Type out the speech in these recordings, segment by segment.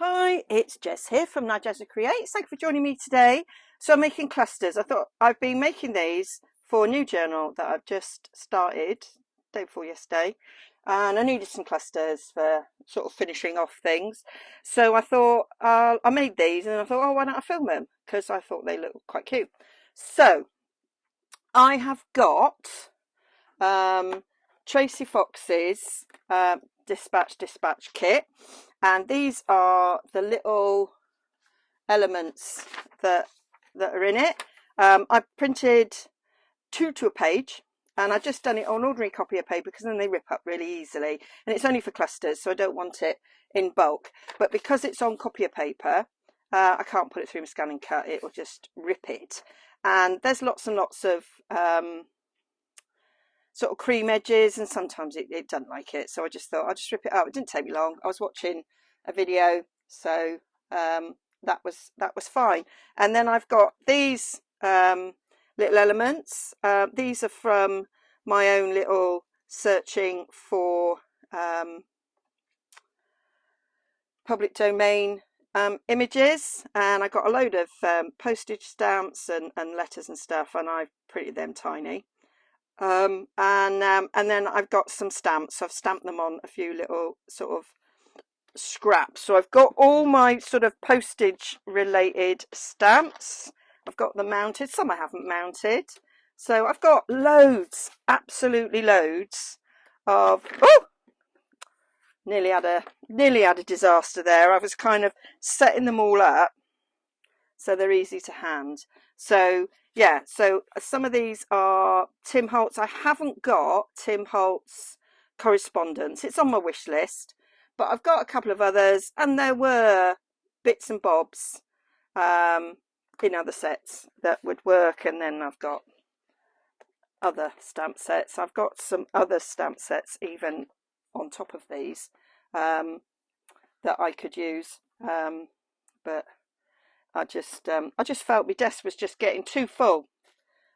Hi, it's Jess here from Nigezza Creates. Thank you for joining me today. So I'm making clusters. I thought I've been making these for a new journal that I've just started day before yesterday, and I needed some clusters for sort of finishing off things. So I thought I made these, and I thought, oh, why don't I film them? Because I thought they looked quite cute. So I have got Tracy Fox's dispatch kit, and these are the little elements that are in it. I printed 2 to a page, and I just done it on ordinary copy of paper because then they rip up really easily, and it's only for clusters, so I don't want it in bulk. But because it's on copy of paper, I can't put it through my scan and cut, it will just rip it. And there's lots and lots of sort of cream edges, and sometimes it doesn't like it, so I just thought I'll just rip it out. It didn't take me long. I was watching a video, so that was fine. And then I've got these little elements. These are from my own little searching for public domain images, and I got a load of postage stamps and letters and stuff, and I printed them tiny. And then I've got some stamps. I've stamped them on a few little sort of scraps. So I've got all my sort of postage related stamps. I've got them mounted. Some I haven't mounted. So I've got loads, absolutely loads of. Oh, nearly had a disaster there. I was kind of setting them all up so they're easy to hand. So yeah, so some of these are Tim Holtz. I haven't got Tim Holtz correspondence. It's on my wish list, but I've got a couple of others, and there were bits and bobs in other sets that would work. And then I've got other stamp sets. I've got some other stamp sets even on top of these that I could use, but I just felt my desk was just getting too full.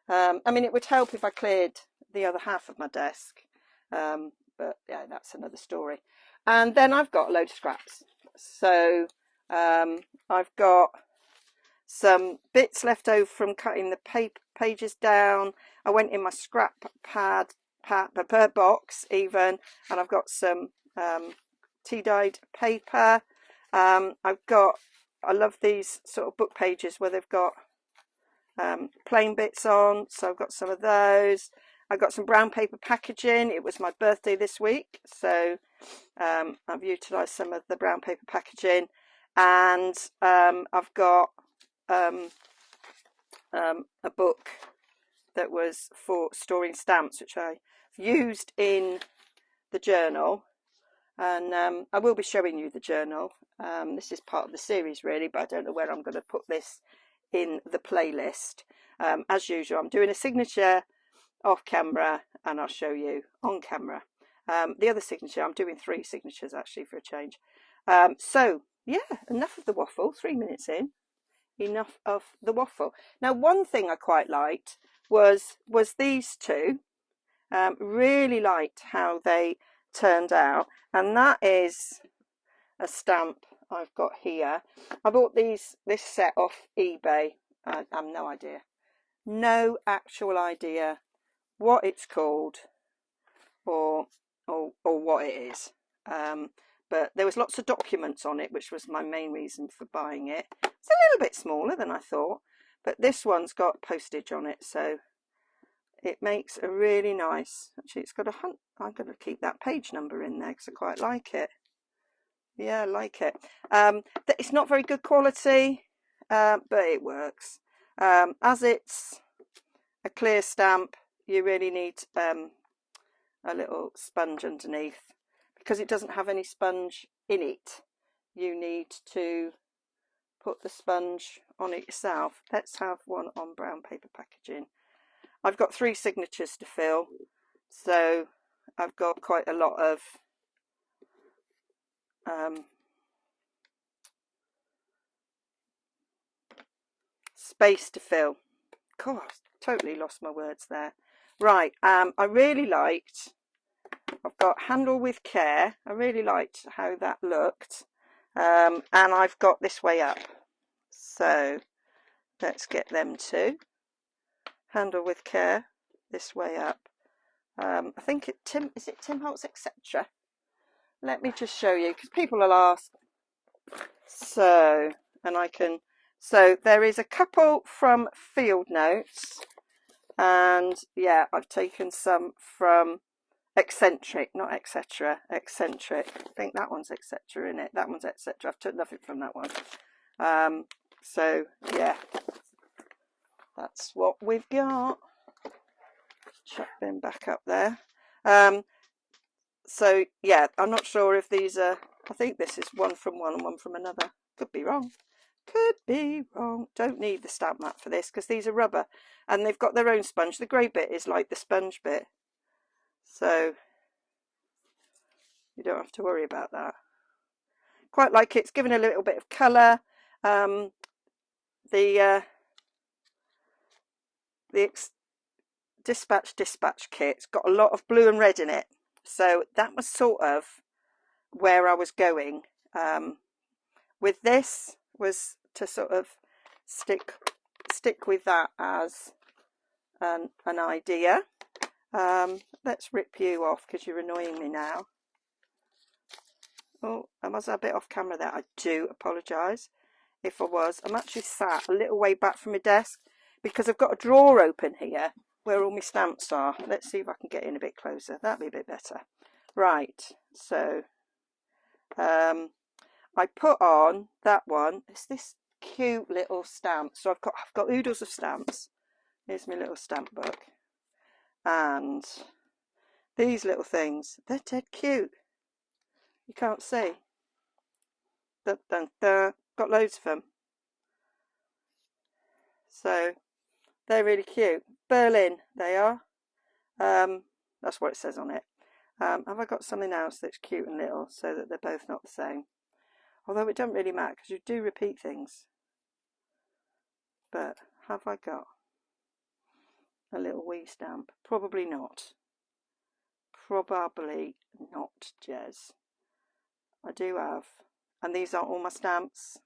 I mean, it would help if I cleared the other half of my desk, but yeah, that's another story. And then I've got a load of scraps. So I've got some bits left over from cutting the pages down. I went in my scrap pad box even, and I've got some tea-dyed paper. I love these sort of book pages where they've got plain bits on, so I've got some of those. I've got some brown paper packaging. It was my birthday this week, so I've utilised some of the brown paper packaging. And I've got a book that was for storing stamps, which I used in the journal. And I will be showing you the journal. This is part of the series really, but I don't know where I'm going to put this in the playlist. As usual, I'm doing a signature off camera, and I'll show you on camera. The other signature, I'm doing 3 signatures actually for a change. So yeah, enough of the waffle, 3 minutes in, enough of the waffle. Now, one thing I quite liked was these two. Really liked how they turned out, and that is a stamp I've got here. I bought this set off eBay. I have no actual idea what it's called or what it is, but there was lots of documents on it, which was my main reason for buying it. It's a little bit smaller than I thought, but this one's got postage on it, so it makes a really nice, actually it's got a hunt. I'm going to keep that page number in there because I quite like it. Yeah, I like it. It's not very good quality, but it works. As it's a clear stamp, you really need a little sponge underneath. Because it doesn't have any sponge in it, you need to put the sponge on it yourself. Let's have one on brown paper packaging. I've got 3 signatures to fill, so I've got quite a lot of space to fill. God, I totally lost my words there. Right, I really liked, I've got handle with care. I really liked how that looked. And I've got this way up, so let's get them to handle with care this way up. I think is it Tim Holtz, etc. Let me just show you, because people will ask. So, and I can, so there is a couple from Field Notes, and yeah, I've taken some from Eccentric, not etc. Eccentric. I think that one's etc. in it. That one's etc. I've took nothing from that one. So yeah, that's what we've got. Chuck them back up there. So yeah, I'm not sure if these are, I think this is one from one and one from another. Could be wrong. Could be wrong. Don't need the stamp mat for this because these are rubber and they've got their own sponge. The grey bit is like the sponge bit, so you don't have to worry about that. Quite like it's given a little bit of colour. The dispatch kit's got a lot of blue and red in it, so that was sort of where I was going with this, was to sort of stick with that as an idea. Let's rip you off because you're annoying me now. Oh, I was a bit off camera there. I do apologise if I was. I'm actually sat a little way back from my desk because I've got a drawer open here where all my stamps are. Let's see if I can get in a bit closer. That'd be a bit better. Right, so I put on that one. It's this cute little stamp. So I've got oodles of stamps. Here's my little stamp book. And these little things, they're dead cute. You can't see. Dun, dun, dun. Got loads of them. So they're really cute. Berlin, they are. That's what it says on it. Have I got something else that's cute and little so that they're both not the same? Although it doesn't really matter because you do repeat things. But have I got a little wee stamp? Probably not. Probably not, Jez. I do have, and these aren't all my stamps.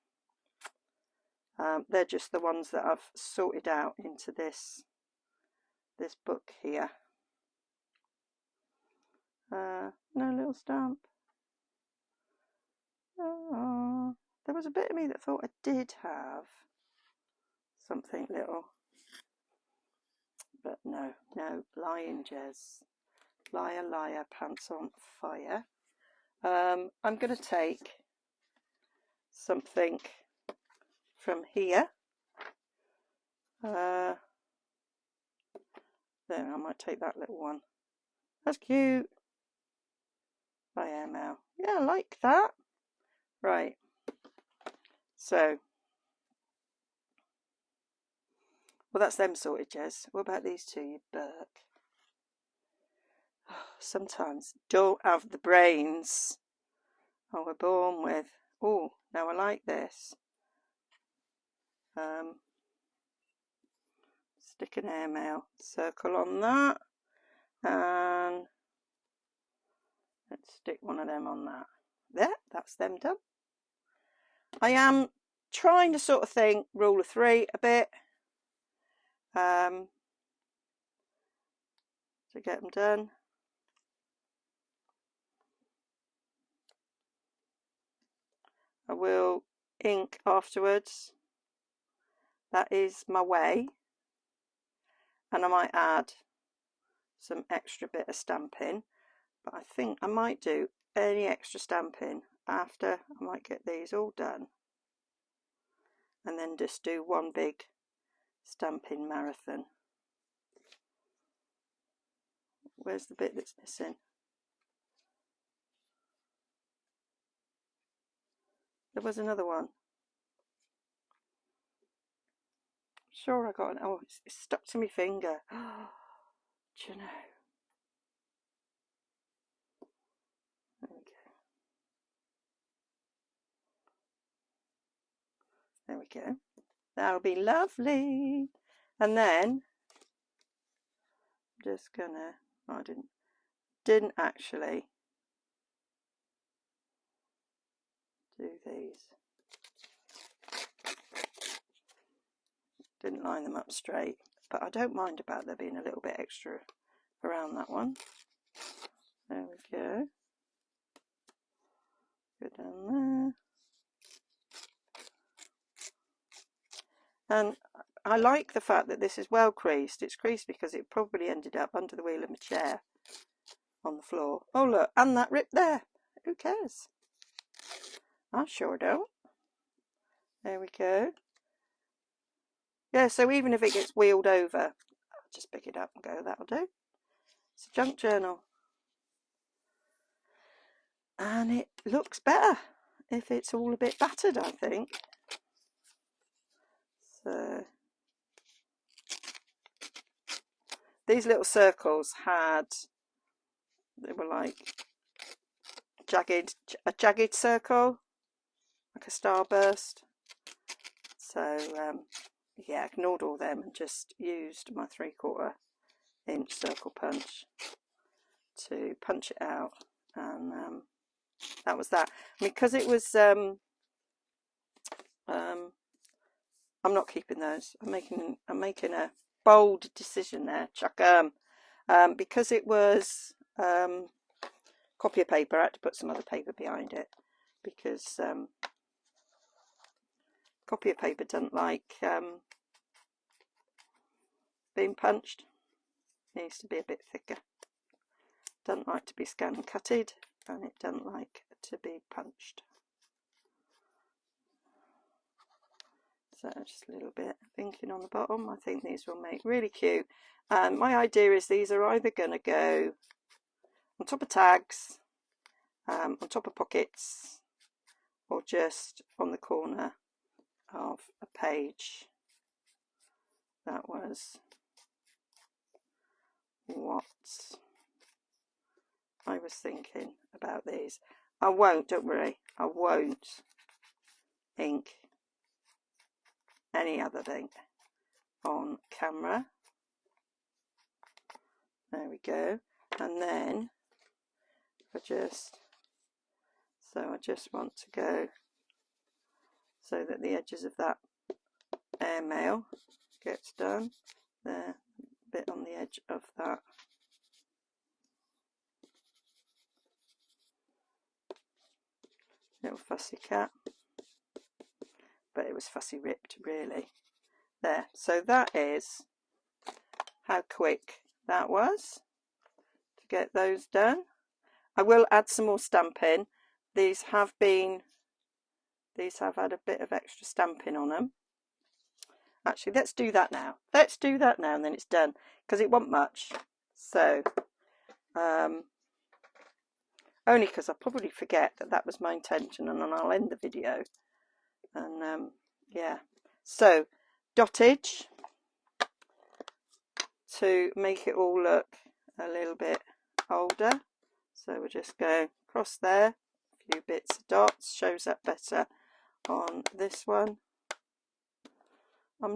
They're just the ones that I've sorted out into this book here. No little stamp. Oh, there was a bit of me that thought I did have something little, but no, lying, Jez. Liar, liar, pants on fire. I'm going to take something from here. There, I might take that little one. That's cute. By airmail. Yeah, I like that. Right. So, well, that's them sorted, Jez. What about these two, you Burke? Sometimes don't have the brains. Oh, we're born with. Oh, now I like this. Stick an airmail circle on that, and let's stick one of them on that. There, that's them done. I am trying to sort of think rule of three a bit to get them done. I will ink afterwards. That is my way. And I might add some extra bit of stamping, but I think I might do any extra stamping after I might get these all done, and then just do one big stamping marathon. Where's the bit that's missing? There was another one. Sure, I got an. Oh, it's stuck to my finger. Do you know? There we go. There we go. That'll be lovely. And then I'm just gonna. Oh, I didn't actually do these. Didn't line them up straight, but I don't mind about there being a little bit extra around that one. There we go. Go down there. And I like the fact that this is well creased. It's creased because it probably ended up under the wheel of my chair on the floor. Oh look, and that rip there. Who cares? I sure don't. There we go. Yeah, so even if it gets wheeled over, I'll just pick it up and go, that'll do. It's a junk journal. And it looks better if it's all a bit battered, I think. So these little circles they were like a jagged circle, like a starburst. So yeah, ignored all them and just used my 3/4 inch circle punch to punch it out, and that was that. Because it was I'm not keeping those. I'm making a bold decision there. Chuck 'em. Because it was copier paper, I had to put some other paper behind it, because copier paper doesn't like being punched. It needs to be a bit thicker. Doesn't like to be scan cutted, and it doesn't like to be punched. So just a little bit of inking on the bottom. I think these will make really cute. And my idea is these are either going to go on top of tags, on top of pockets, or just on the corner of a page. That was what I was thinking about these. I won't, don't worry, I won't ink any other thing on camera. There we go. And then I just want to go so that the edges of that airmail gets done there, a bit on the edge of that. Little fussy cat, but it was fussy ripped really. There, so that is how quick that was to get those done. I will add some more stamping. These have had a bit of extra stamping on them. Actually, let's do that now. Let's do that now, and then it's done, because it won't much. So only because I'll probably forget that was my intention, and then I'll end the video. And yeah, so dottage to make it all look a little bit older. So we'll just go across there, a few bits of dots, shows up better on this one. I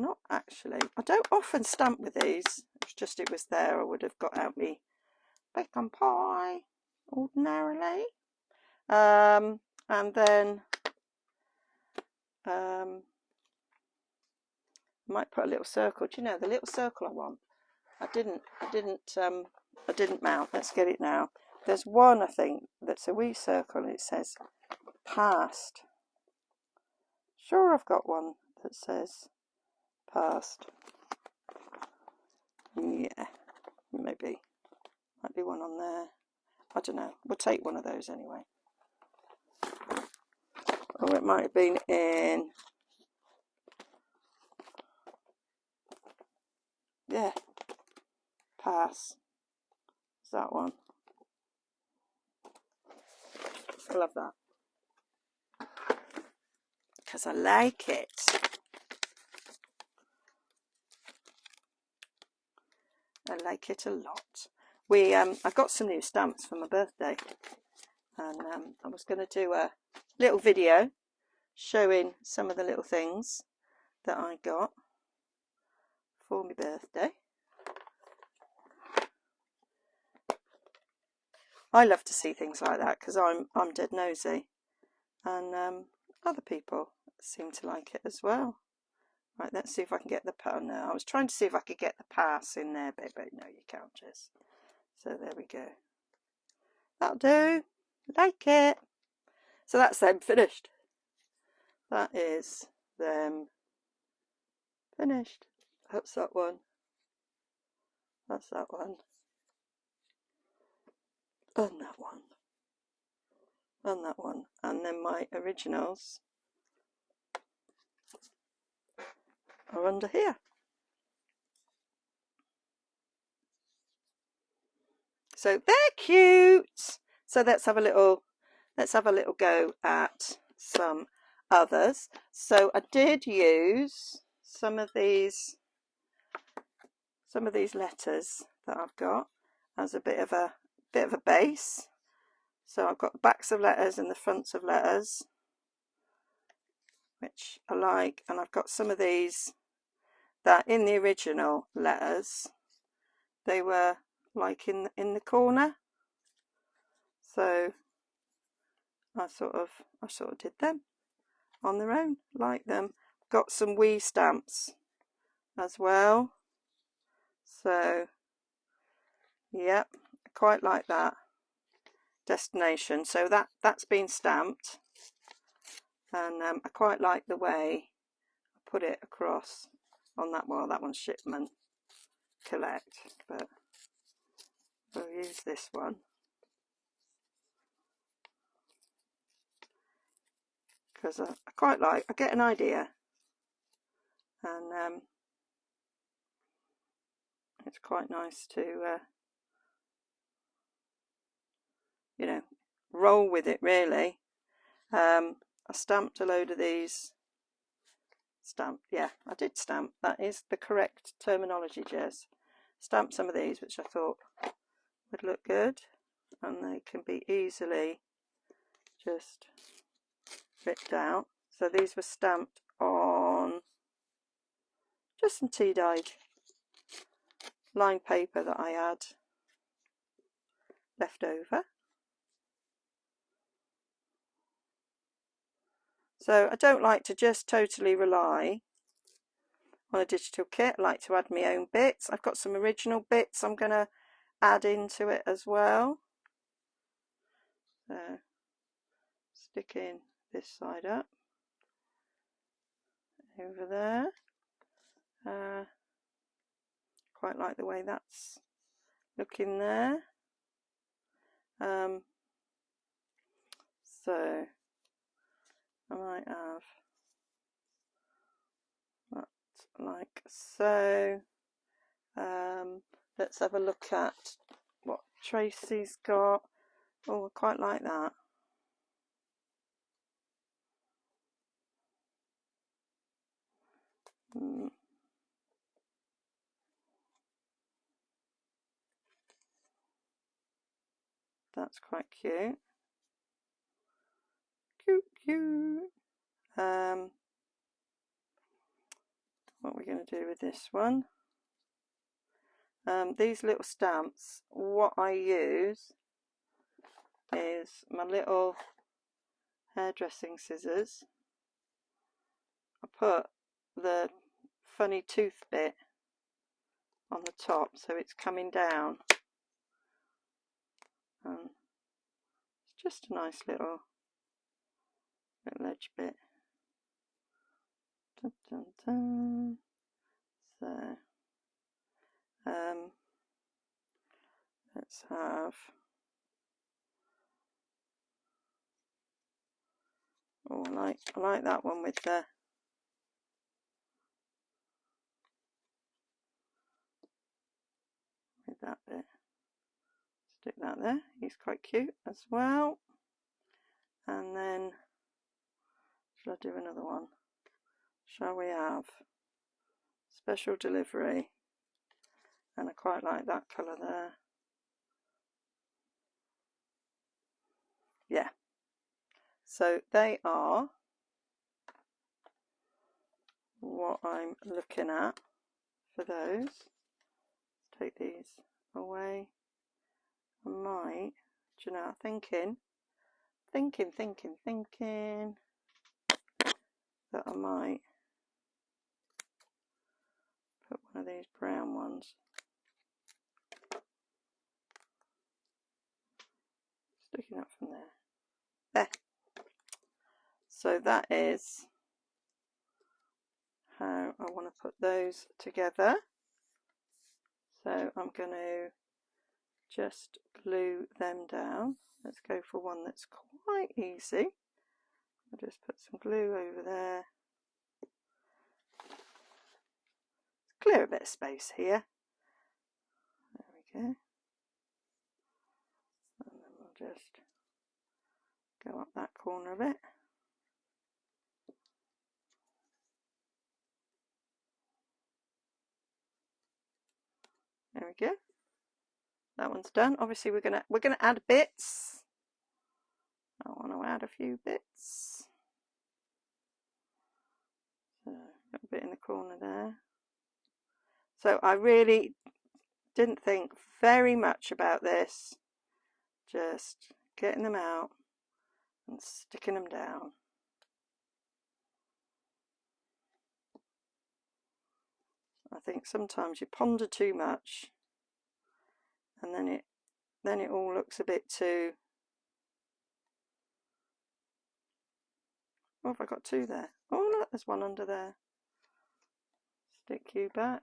don't often stamp with these. It's just it was there. I would have got out me bacon pie ordinarily. And then I might put a little circle. Do you know the little circle I want? I didn't mount. Let's get it now. There's one, I think, that's a wee circle and it says past. Sure, I've got one that says past. Yeah, maybe. Might be one on there. I don't know. We'll take one of those anyway. Or it might have been in... Yeah. Pass. Is that one? I love that. Because I like it. I like it a lot. I got some new stamps for my birthday, and I was going to do a little video showing some of the little things that I got for my birthday. I love to see things like that because I'm dead nosy, and other people seem to like it as well. Right, let's see if I can get the no, I was trying to see if I could get the pass in there, but no, you can't, Jess. So there we go. That'll do. Like it. So that's them finished. That is them finished. That's that one. That's that one. And that one. And that one. And then my originals are under here. So they're cute. So let's have a little go at some others. So I did use some of these letters that I've got as a bit of a base. So I've got the backs of letters and the fronts of letters, which I like, and I've got some of these that in the original letters they were like in the corner. So I sort of did them on their own, like them. Got some wee stamps as well. So yep, quite like that. Destination. So that's been stamped, and I quite like the way I put it across on that. Well, that one's shipment collect, but we'll use this one because I quite like. I get an idea, and it's quite nice to you know, roll with it really. I stamped a load of these. Yeah, I did stamp. That is the correct terminology, Jez. Stamped some of these, which I thought would look good, and they can be easily just ripped out. So these were stamped on just some tea dyed lined paper that I had left over. So I don't like to just totally rely on a digital kit. I like to add my own bits. I've got some original bits I'm going to add into it as well. So sticking this side up over there. Quite like the way that's looking there. So I might have that like so. Let's have a look at what Tracy's got. Oh, I quite like that. That's quite cute. Cute. What are we going to do with this one? These little stamps, what I use is my little hairdressing scissors. I put the funny tooth bit on the top so it's coming down, and it's just a nice little edge bit. Dun, dun, dun. So let's have, oh, I like that one with the that bit. Stick that there. He's quite cute as well. And then shall I do another one? Shall we have special delivery? And I quite like that colour there. Yeah. So they are what I'm looking at for those. Take these away. I might, do you know, I'm thinking thinking that I might put one of these brown ones. Sticking up from there. There. So that is how I want to put those together. So I'm going to just glue them down. Let's go for one that's quite easy. I'll just put some glue over there. Clear a bit of space here. There we go. And then we'll just go up that corner a bit. There we go. That one's done. Obviously we're gonna add bits. I want to add a few bits. So got a bit in the corner there. So I really didn't think very much about this. Just getting them out and sticking them down. I think sometimes you ponder too much, and then it all looks a bit too. Oh, have I got two there? Oh look, there's one under there. Stick you back.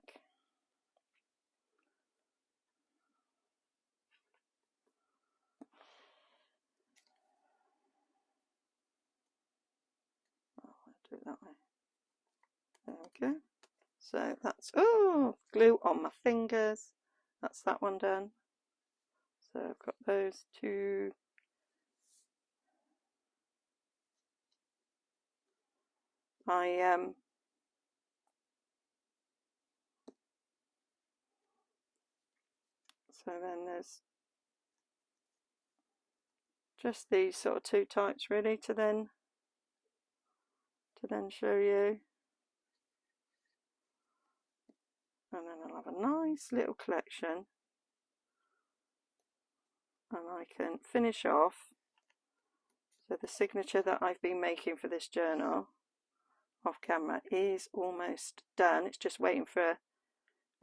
Oh, I'll do it that way. There we go. So that's, oh, glue on my fingers. That's that one done. So I've got those two. So then there's just these sort of two types really to then show you. And then I'll have a nice little collection, and I can finish off. So the signature that I've been making for this journal off camera is almost done. It's just waiting for a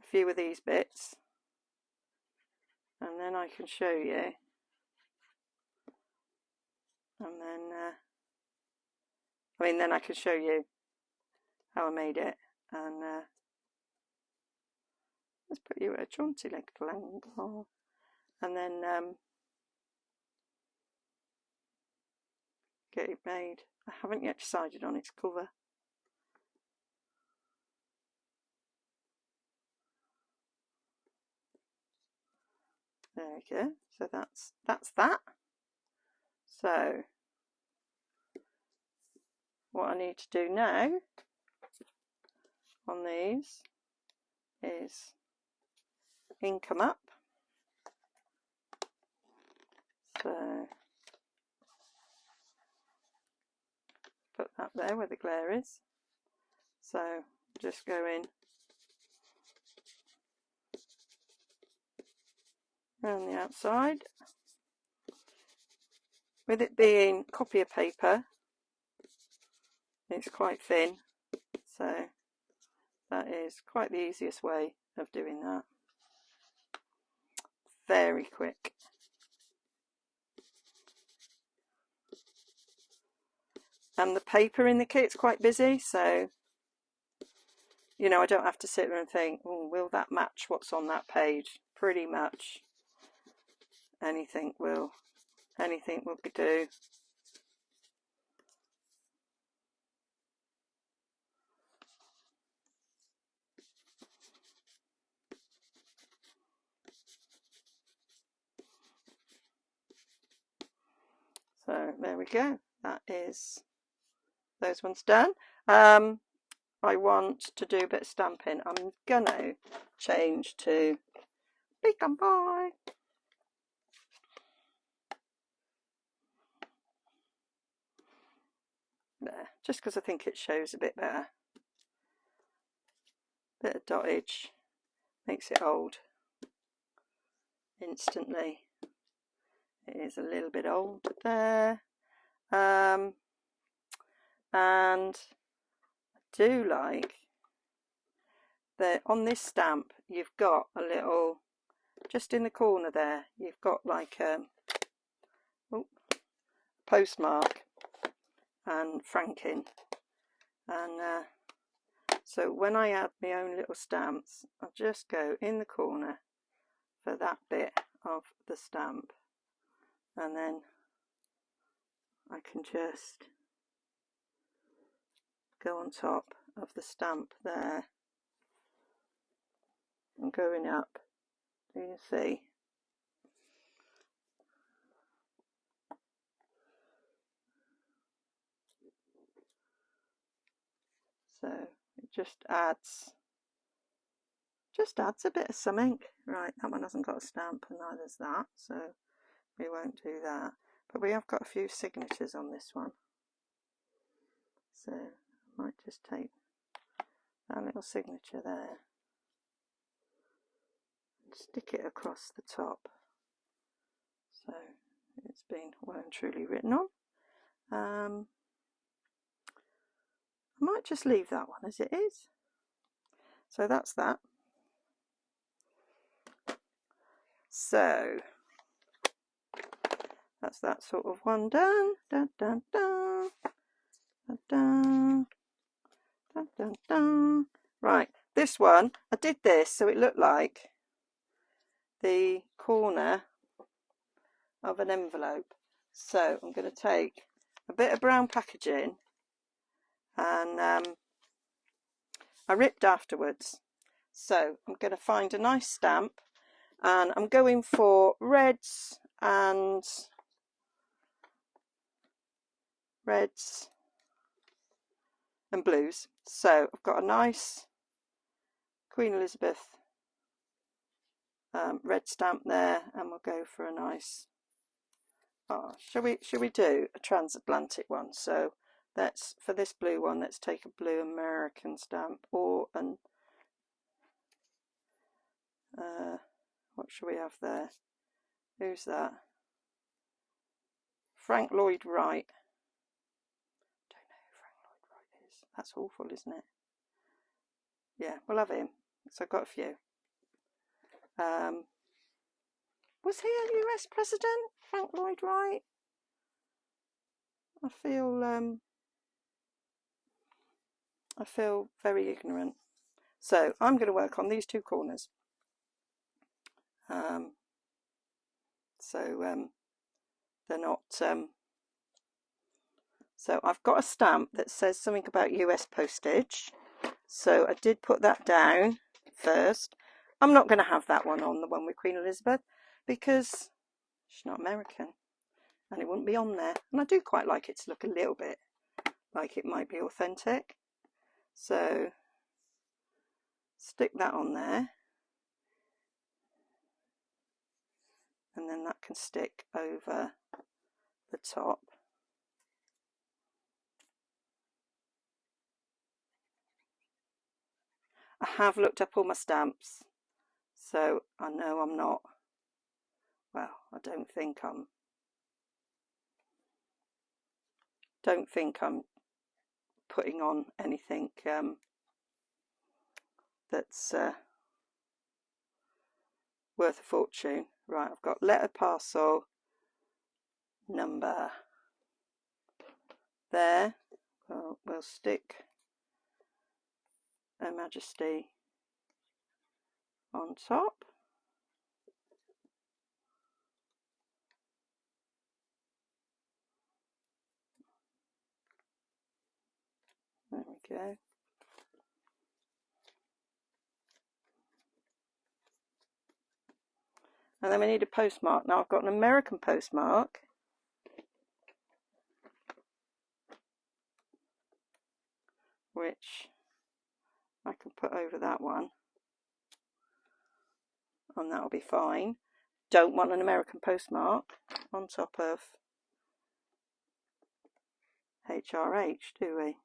few of these bits, and then I can show you. And then then I can show you how I made it. And let's put you at a jaunty little angle, and then get it made. I haven't yet decided on its cover. There we go. So that's that. So what I need to do now on these is ink them up. So put that there where the glare is. So just go in around the outside. With it being copier paper, it's quite thin, so that is quite the easiest way of doing that. Very quick. And the paper in the kit's quite busy, so you know, I don't have to sit there and think, oh, will that match what's on that page? Pretty much anything will do. So there we go. That is those ones done. I want to do a bit of stamping. I'm gonna change to Pecan Pie. There, just because I think it shows a bit better. Bit of dottage makes it old instantly. It is a little bit old there. and I do like that on this stamp you've got a little, just in the corner there, you've got like a postmark and franking, and so when I add my own little stamps, I'll just go in the corner for that bit of the stamp, and then I can just go on top of the stamp there and going up. Do you see? So it just adds a bit of something. Right, that one hasn't got a stamp and neither's that, so we won't do that. But we have got a few signatures on this one, so I might just take that little signature there and stick it across the top, so it's been well and truly written on. I might just leave that one as it is. So that's that. So that's that sort of one done. Dun, dun, dun. Dun, dun. Dun, dun, dun. Right, this one, I did this so it looked like the corner of an envelope. So I'm going to take a bit of brown packaging, and I ripped afterwards. So I'm going to find a nice stamp, and I'm going for reds and blues. So I've got a nice Queen Elizabeth red stamp there, and we'll go for a nice, shall we do a transatlantic one? So let's, for this blue one, let's take a blue American stamp, or an what shall we have there? Who's that? Frank Lloyd Wright. Don't know who Frank Lloyd Wright is. That's awful, isn't it? Yeah, we'll have him. So I've got a few. Was he a US president, Frank Lloyd Wright? I feel very ignorant. So I'm going to work on these two corners. They're not. So I've got a stamp that says something about US postage. So I did put that down first. I'm not going to have that one on, the one with Queen Elizabeth, because she's not American and it wouldn't be on there. And I do quite like it to look a little bit like it might be authentic. So stick that on there, and then that can stick over the top. I have looked up all my stamps, so I know I'm not, well, I don't think I'm putting on anything that's worth a fortune. Right, I've got letter, parcel, number there. Well, we'll stick Her Majesty on top. There we go. And then we need a postmark. Now I've got an American postmark, which I can put over that one, and that'll be fine. Don't want an American postmark on top of HRH, do we?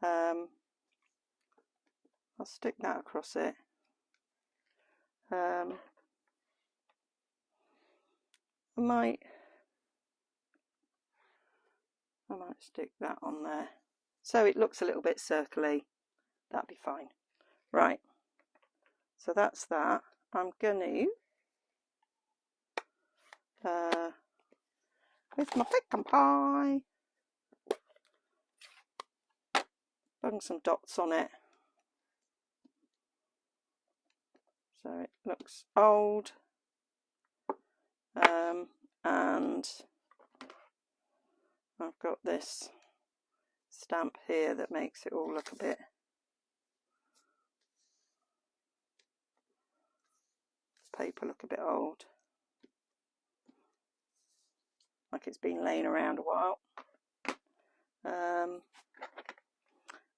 I'll stick that across it. I might I might stick that on there so it looks a little bit circly. That'd be fine. Right, so that's that. I'm going to with my pecan pie bung some dots on it so it looks old, and I've got this stamp here that makes it all look a bit paper look a bit old, like it's been laying around a while.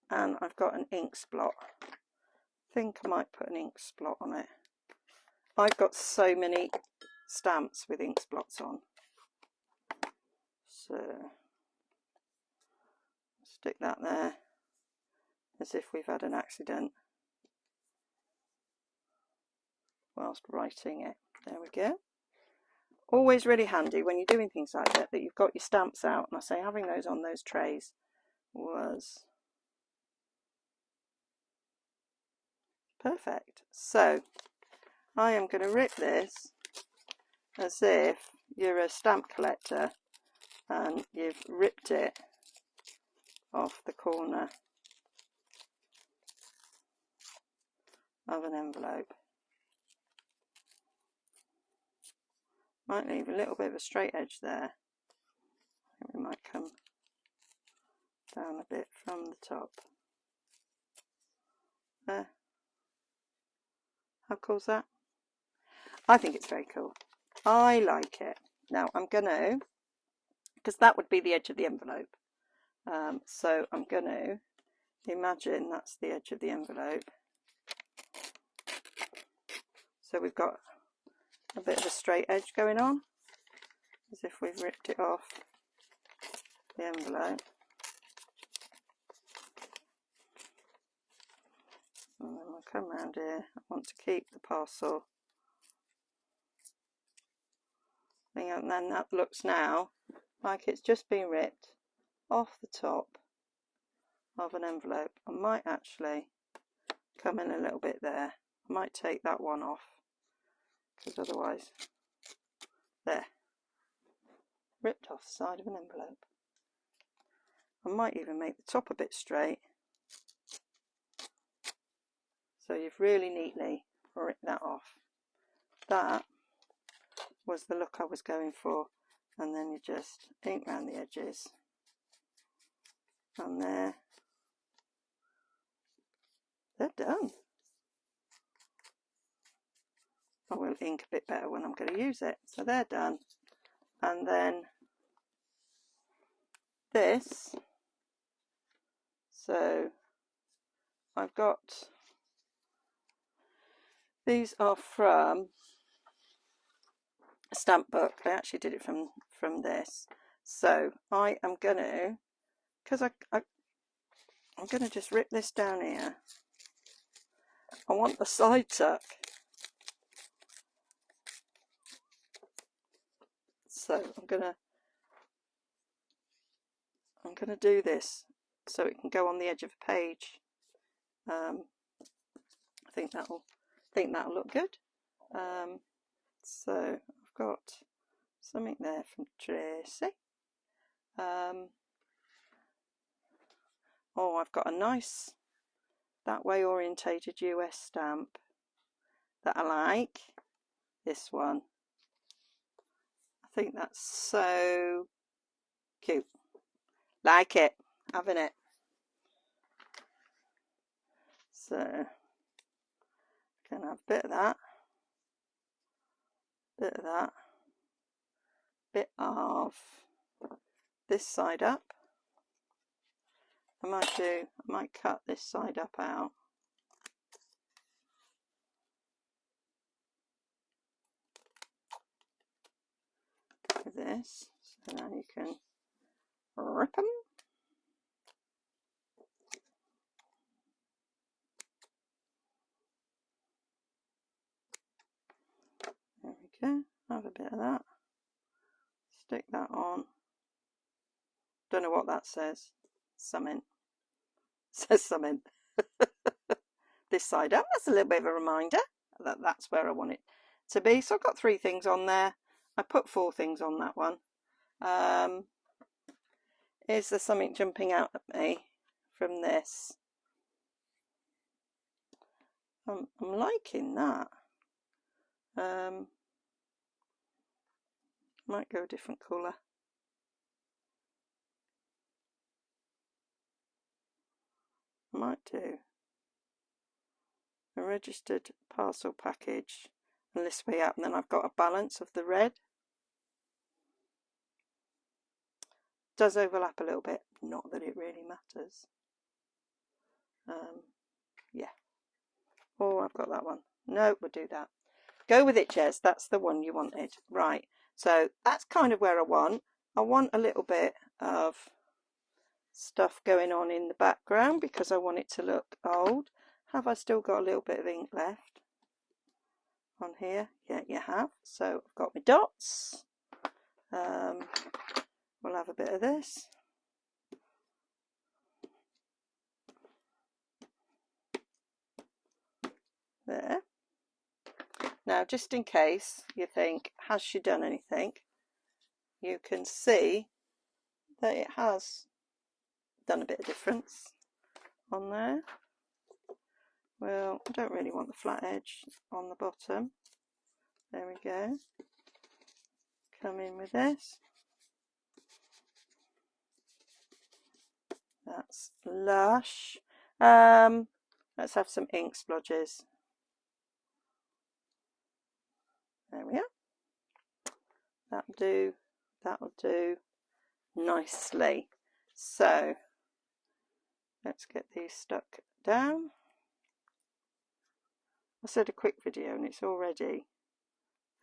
And I've got an ink splot. I think I might put an ink splot on it. I've got so many stamps with ink splots on, so stick that there as if we've had an accident whilst writing it. There we go. Always really handy when you're doing things like that you've got your stamps out, and I say having those on those trays was perfect. So I am going to rip this as if you're a stamp collector and you've ripped it off the corner of an envelope. Might leave a little bit of a straight edge there. I think we might come down a bit from the top. There. How cool is that? I think it's very cool. I like it. Now I'm going to, because that would be the edge of the envelope. So I'm going to imagine that's the edge of the envelope. So we've got a bit of a straight edge going on, as if we've ripped it off the envelope. And then we'll come round here. I want to keep the parcel thing, and then that looks now like it's just been ripped off the top of an envelope. I might actually come in a little bit there. I might take that one off, because otherwise, there, ripped off the side of an envelope. I might even make the top a bit straight, so you've really neatly ripped that off. That was the look I was going for, and then you just ink around the edges, and they're done. I will ink a bit better when I'm going to use it. So they're done. And then this, so I've got, these are from a stamp book. I actually did it from this. So I am going to, because I'm going to just rip this down here. I want the side tuck. So I'm gonna do this so it can go on the edge of a page. I think that'll look good. So I've got something there from Tracy. Oh, I've got a nice that way orientated US stamp that I like. This one. I think that's so cute. Like it, having it. So can have a bit of that, bit of this side up. I might cut this side up out. With this, so now you can rip them. There we go, have a bit of that, stick that on, Don't know what that says. Something. Says something. This side up. That's a little bit of a reminder that that's where I want it to be. So I've got 3 things on there. I put 4 things on that one. Is there something jumping out at me from this? I'm liking that. Might go a different colour. Might do. A registered parcel package and this way up, and then I've got a balance of the red. Does overlap a little bit, not that it really matters. Yeah. Oh, I've got that one. No, we'll do that. Go with it, Jez. That's the one you wanted. Right. So that's kind of where I want. I want a little bit of stuff going on in the background because I want it to look old. Have I still got a little bit of ink left on here? Yeah, you have. So I've got my dots. We'll have a bit of this. There. Now, just in case you think, has she done anything? You can see that it has done a bit of difference on there. Well, I don't really want the flat edge on the bottom. There we go. Come in with this. That's lush. Let's have some ink splodges. There we are. That'll do nicely. So let's get these stuck down. I said a quick video and it's already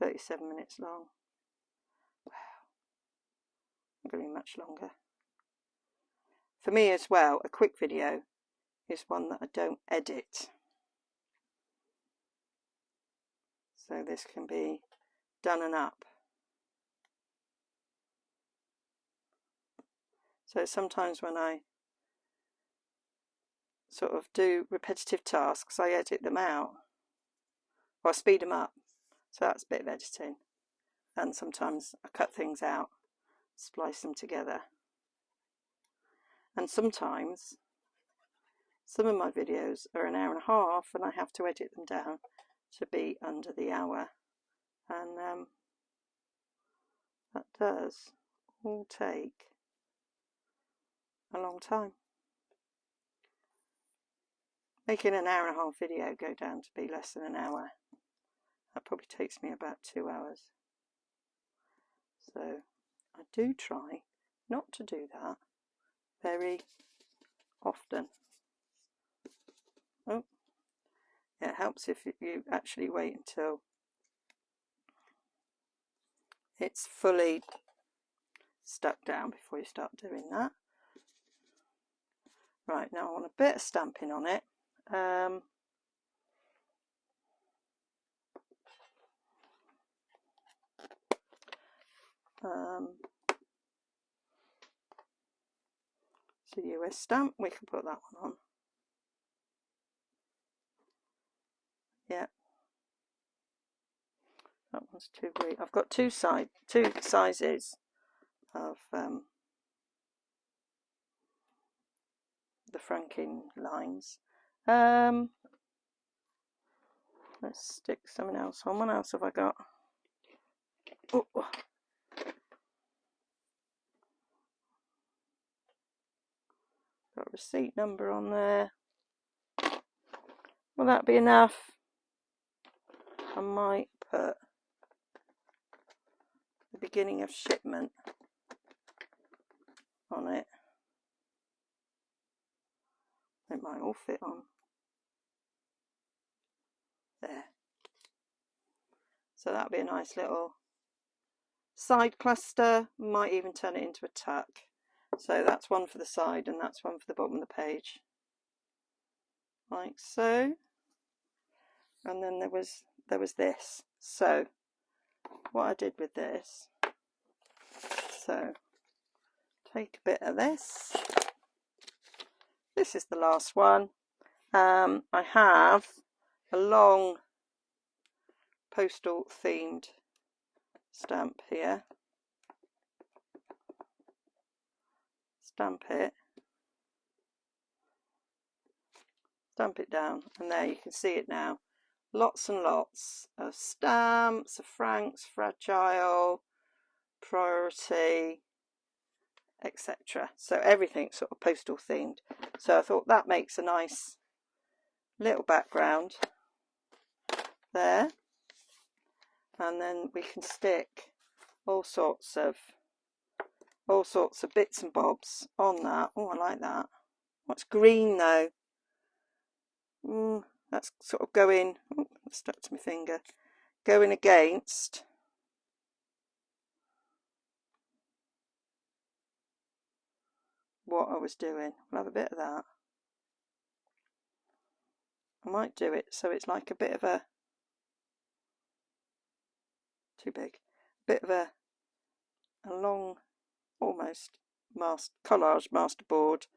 37 minutes long. Wow, not going to be much longer. For me as well, a quick video is one that I don't edit. So this can be done and up. So sometimes when I sort of do repetitive tasks, I edit them out. Or I speed them up. So that's a bit of editing. And sometimes I cut things out, splice them together. And sometimes some of my videos are an hour and a half and I have to edit them down to be under the hour. And that does all take a long time. Making an hour and a half video go down to be less than an hour. That probably takes me about 2 hours. So I do try not to do that very often. Oh, it helps if you actually wait until it's fully stuck down before you start doing that. Right, now I want a bit of stamping on it. It's a US stamp, we can put that one on. Yeah, that one's too big. I've got two sizes of the franking lines. Let's stick something else on. What else have I got? Oh. Got a receipt number on there. Will that be enough? I might put the beginning of shipment on it. It might all fit on. There. So that'll be a nice little side cluster. Might even turn it into a tuck. So that's one for the side and that's one for the bottom of the page. Like so. And then there was this. So what I did with this, so take a bit of this. This is the last one. I have a long postal themed stamp here. Stamp it down, and there you can see it now. Lots and lots of stamps, of francs, fragile, priority, etc. So everything's sort of postal themed. So I thought that makes a nice little background there, and then we can stick all sorts of bits and bobs on that. Oh, I like that. What's green though? That's sort of going, oh, it's stuck to my finger, going against what I was doing. I'll have a bit of that. I might do it so it's like a bit of a, too big, bit of a long, almost collage masterboard,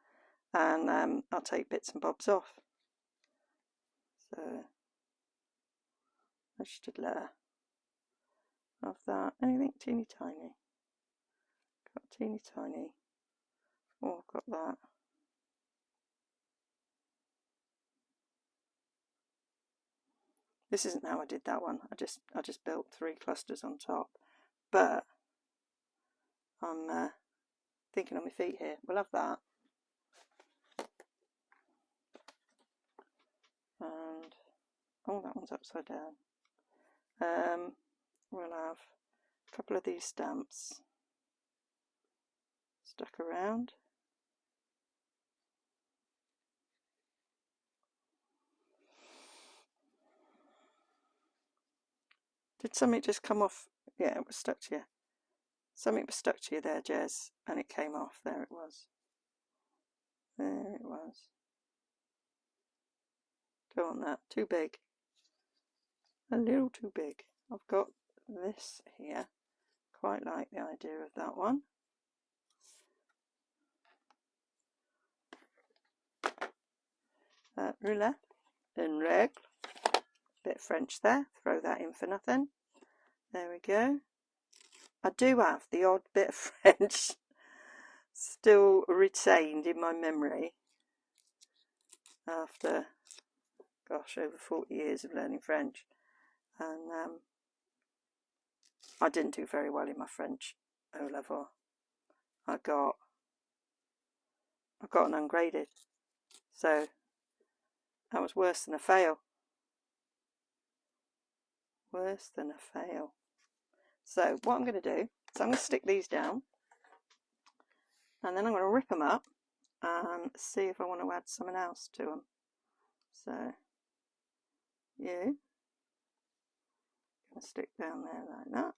and I'll take bits and bobs off. So just a layer of that. Anything teeny tiny. Got teeny tiny. Oh, I've got that. This isn't how I did that one. I just built 3 clusters on top. But I'm thinking on my feet here. We'll have that. And oh, that one's upside down. We'll have a couple of these stamps stuck around. Did something just come off? Yeah, it was stuck to you. Something was stuck to you there, Jez, and it came off. There it was. There it was. Go on that. Too big. A little too big. I've got this here. Quite like the idea of that one. Ruler en règle. Bit of French there. Throw that in for nothing. There we go. I do have the odd bit of French still retained in my memory after, gosh, over 40 years of learning French. And I didn't do very well in my French O-level. I got an ungraded, so that was worse than a fail. Worse than a fail. So what I'm going to do is I'm going to stick these down, and then I'm going to rip them up and see if I want to add something else to them. So you can stick down there like that,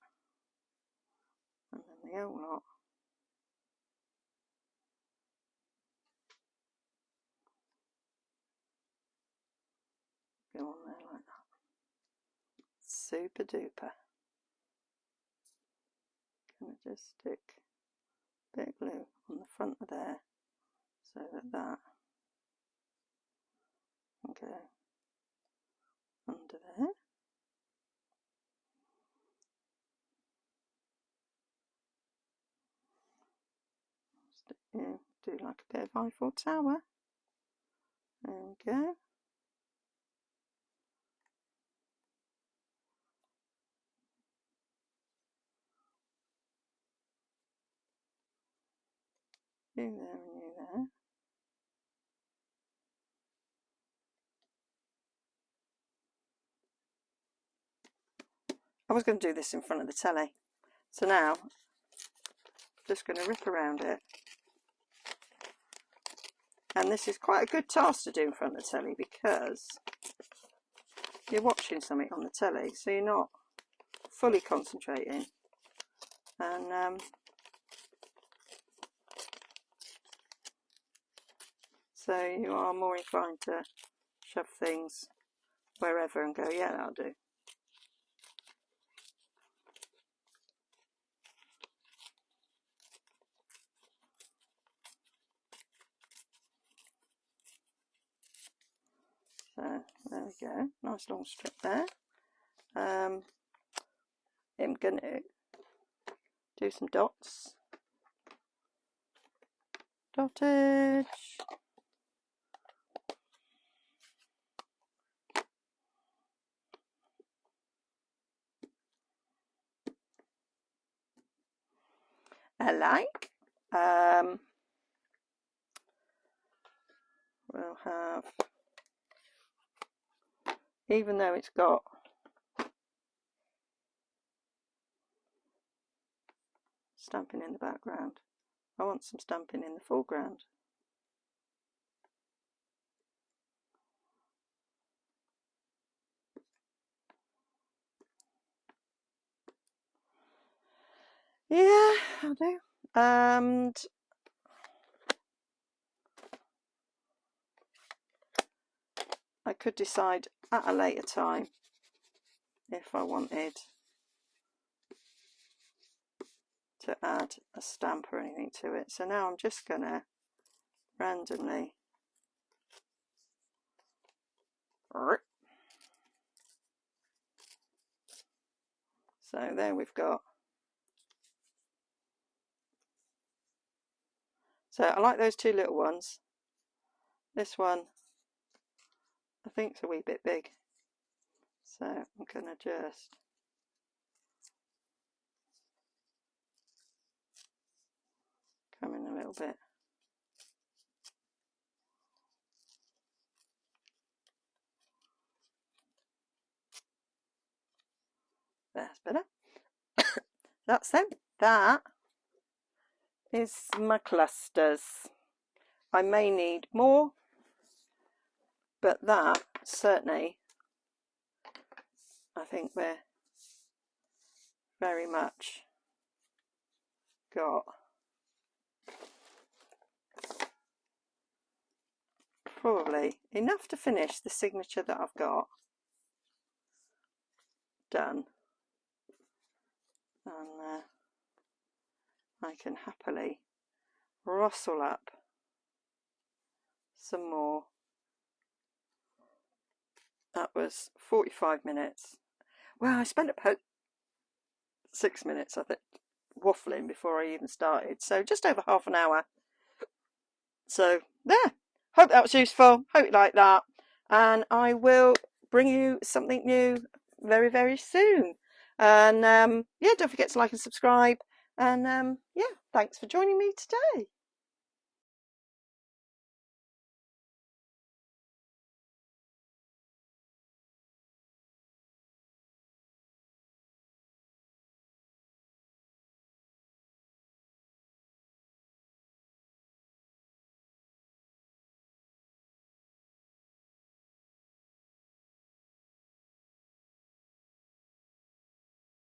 and then the old lot go on there like that. Super duper. Gonna just stick a bit of glue on the front of there so that can go under there. Stick in, do like a bit of Eiffel Tower. There we go. You there and you there. I was going to do this in front of the telly, so now I'm just going to rip around it. And this is quite a good task to do in front of the telly because you're watching something on the telly, so you're not fully concentrating, and so you are more inclined to shove things wherever and go, yeah, that'll do. So there we go, nice long strip there. I'm going to do some dots, dottage. I like. We'll have, even though it's got stamping in the background, I want some stamping in the foreground. Yeah, I'll do. And I could decide at a later time if I wanted to add a stamp or anything to it. So now I'm just going to randomly so there we've got. So I like those two little ones. This one I think it's a wee bit big, so I'm going to just come in a little bit. That's better. That's them. That is my clusters. I may need more, but that certainly, I think we're very much got probably enough to finish the signature that I've got done. And I can happily rustle up some more. That was 45 minutes. Well, I spent about 6 minutes, I think, waffling before I even started. So just over half an hour. So there. Hope that was useful. Hope you like that. And I will bring you something new very, very soon. And yeah, don't forget to like and subscribe. And yeah, thanks for joining me today.